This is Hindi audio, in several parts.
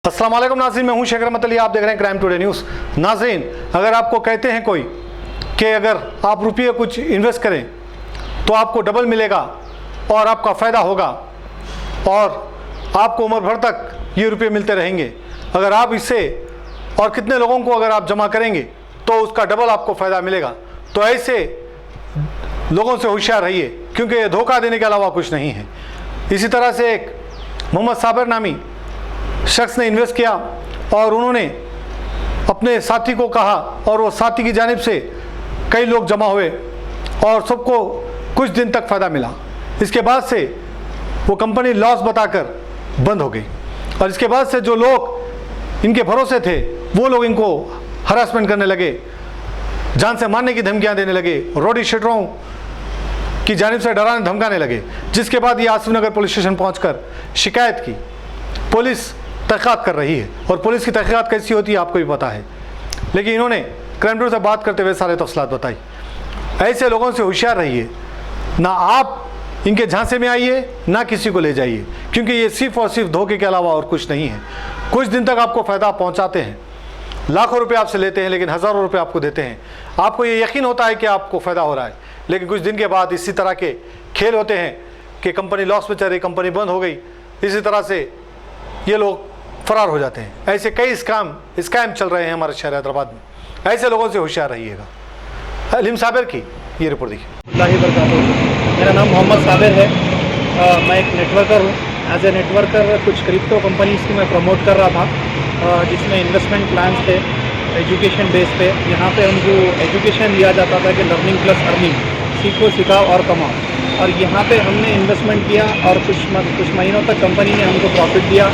अस्सलाम वालेकुम नाज़रीन, मैं हूं शेख रहमत अली, आप देख रहे हैं क्राइम टुडे न्यूज़। नाज़रीन, अगर आपको कहते हैं कोई कि अगर आप रुपये कुछ इन्वेस्ट करें तो आपको डबल मिलेगा और आपका फ़ायदा होगा और आपको उम्र भर तक ये रुपये मिलते रहेंगे, अगर आप इससे और कितने लोगों को अगर आप जमा करेंगे तो उसका डबल आपको फ़ायदा मिलेगा, तो ऐसे लोगों से होशियार रहिए, क्योंकि ये धोखा देने के अलावा कुछ नहीं है। इसी तरह से एक मोहम्मद साबिर नामी शख्स ने इन्वेस्ट किया और उन्होंने अपने साथी को कहा और वो साथी की जानिब से कई लोग जमा हुए और सबको कुछ दिन तक फ़ायदा मिला। इसके बाद से वो कंपनी लॉस बताकर बंद हो गई और इसके बाद से जो लोग इनके भरोसे थे वो लोग इनको हरासमेंट करने लगे, जान से मारने की धमकियां देने लगे, रोडी शीटरों की जानिब से डराने धमकाने लगे। जिसके बाद ये आसिफ नगर पुलिस स्टेशन पहुंचकर शिकायत की। पुलिस तहक़ीक़ात कर रही है और पुलिस की तहक़ीक़ात कैसी होती है आपको भी पता है, लेकिन इन्होंने क्राइम ब्यूरो से बात करते हुए सारे तफसीलात बताई। ऐसे लोगों से होशियार रहिए, ना आप इनके झांसे में आइए ना किसी को ले जाइए, क्योंकि ये सिर्फ़ और सिर्फ धोखे के अलावा और कुछ नहीं है। कुछ दिन तक आपको फ़ायदा पहुंचाते हैं, लाखों रुपए आपसे लेते हैं, लेकिन हज़ारों रुपए आपको देते हैं। आपको ये यकीन होता है कि आपको फ़ायदा हो रहा है, लेकिन कुछ दिन के बाद इसी तरह के खेल होते हैं कि कंपनी लॉस में चल रही, कंपनी बंद हो गई, इसी तरह से ये लोग फरार हो जाते हैं। ऐसे कई स्कैम चल रहे हैं हमारे शहर हैदराबाद में। ऐसे लोगों से होशियार रहिएगा। अलीम साबिर की ये रिपोर्ट देखिए। मेरा नाम मोहम्मद साबिर है। मैं एक नेटवर्कर हूँ। एज ए नेटवर्कर कुछ क्रिप्टो कंपनीज़ की मैं प्रमोट कर रहा था, जिसमें इन्वेस्टमेंट प्लान्स थे एजुकेशन बेस पे। यहाँ पे हमको एजुकेशन दिया जाता था कि लर्निंग प्लस अर्निंग, सीखो सिखाओ और कमाओ। और यहाँ पे हमने इन्वेस्टमेंट किया और कुछ महीनों तक कंपनी ने हमको प्रॉफिट दिया।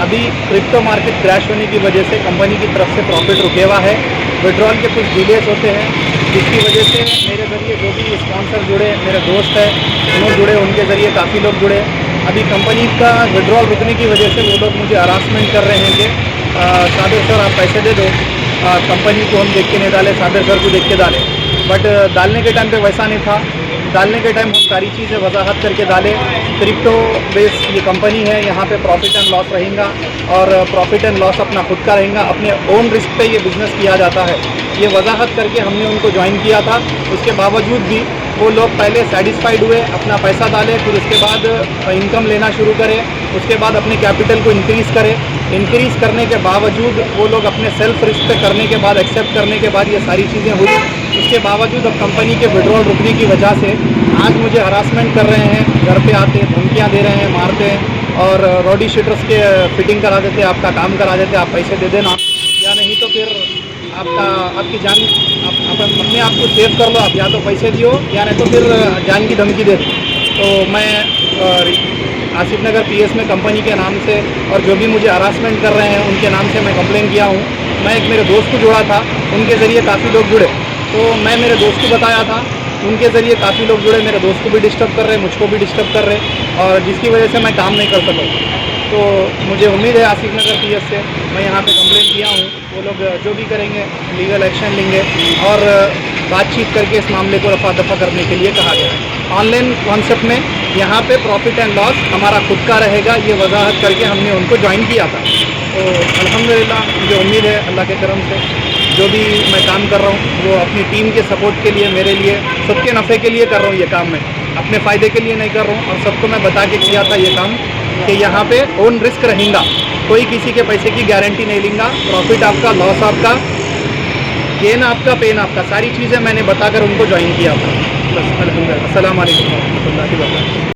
अभी क्रिप्टो मार्केट क्रैश होने की वजह से कंपनी की तरफ से प्रॉफिट रुके हुआ है। विड्रॉल के कुछ डिलेज होते हैं, जिसकी वजह से मेरे ज़रिए जो भी स्पॉन्सर जुड़े, मेरे दोस्त हैं उन्होंने जुड़े, उनके ज़रिए काफ़ी लोग जुड़े। अभी कंपनी का विड्रॉल रुकने की वजह से वो लोग मुझे हरासमेंट कर रहे हैं कि साबिर सर आप पैसे दे दो, कंपनी को हम देख के नहीं डाले, साबिर सर को देख के डाले। बट डालने के टाइम पे वैसा नहीं था। डालने के टाइम हम सारी चीज़ें वजाहत करके डाले। क्रिप्टो बेस ये कंपनी है, यहाँ पे प्रॉफिट एंड लॉस रहेगा और प्रॉफिट एंड लॉस अपना खुद का रहेगा, अपने ओन रिस्क पे ये बिज़नेस किया जाता है। ये वजाहत करके हमने उनको ज्वाइन किया था। उसके बावजूद भी वो लोग पहले सेटिस्फाइड हुए, अपना पैसा डाले, फिर उसके बाद इनकम लेना शुरू करें, उसके बाद अपने कैपिटल को इंक्रीज़ करें। इंक्रीज़ करने के बावजूद वो लोग अपने सेल्फ रिस्क पे करने के बाद, एक्सेप्ट करने के बाद ये सारी चीज़ें हुई। उसके बावजूद अब कंपनी के विड्रॉल रुकने की वजह से आज मुझे हरासमेंट कर रहे हैं, घर पे आते धमकियाँ दे रहे हैं, मारते हैं और रोडी शीटर्स के फिटिंग करा देते, आपका काम करा देते, आप पैसे दे देना या नहीं तो फिर आपकी जान आप अपने आप को सेव कर लो, आप या तो पैसे दियो या नहीं तो फिर जान की धमकी दे दो। तो मैं आसिफ नगर पीएस में कंपनी के नाम से और जो भी मुझे हरासमेंट कर रहे हैं उनके नाम से मैं कंप्लेन किया हूँ। मैं एक मेरे दोस्त को जोड़ा था, उनके ज़रिए काफ़ी लोग जुड़े, तो मैं मेरे दोस्त को बताया था, उनके ज़रिए काफ़ी लोग जुड़े, मेरे दोस्त को भी डिस्टर्ब कर रहे, मुझको भी डिस्टर्ब कर रहे और जिसकी वजह से मैं काम नहीं कर सका। तो मुझे उम्मीद है आसिफ नगर पीएस से मैं यहाँ पे कंप्लेंट किया हूँ, वो लोग जो भी करेंगे लीगल एक्शन लेंगे और बातचीत करके इस मामले को रफा दफा करने के लिए कहा गया है। ऑनलाइन कॉन्सेप्ट में यहाँ पे प्रॉफिट एंड लॉस हमारा खुद का रहेगा, ये वजाहत करके हमने उनको ज्वाइन किया था। तो अल्हम्दुलिल्लाह मुझे उम्मीद है अल्लाह के करम से जो भी मैं काम कर रहा हूँ वो अपनी टीम के सपोर्ट के लिए, मेरे लिए, सबके नफ़े के लिए कर रहा हूँ। ये काम मैं अपने फ़ायदे के लिए नहीं कर रहा हूँ और सबको मैं बता के किया था ये काम कि यहाँ पे ओन रिस्क रहेगा, कोई किसी के पैसे की गारंटी नहीं लेगा। प्रॉफिट आपका, लॉस आपका, गेन आपका, पेन आपका, सारी चीज़ें मैंने बताकर उनको ज्वाइन किया था। बस अल्हम्दुलिल्लाह। अस्सलाम वालेकुम।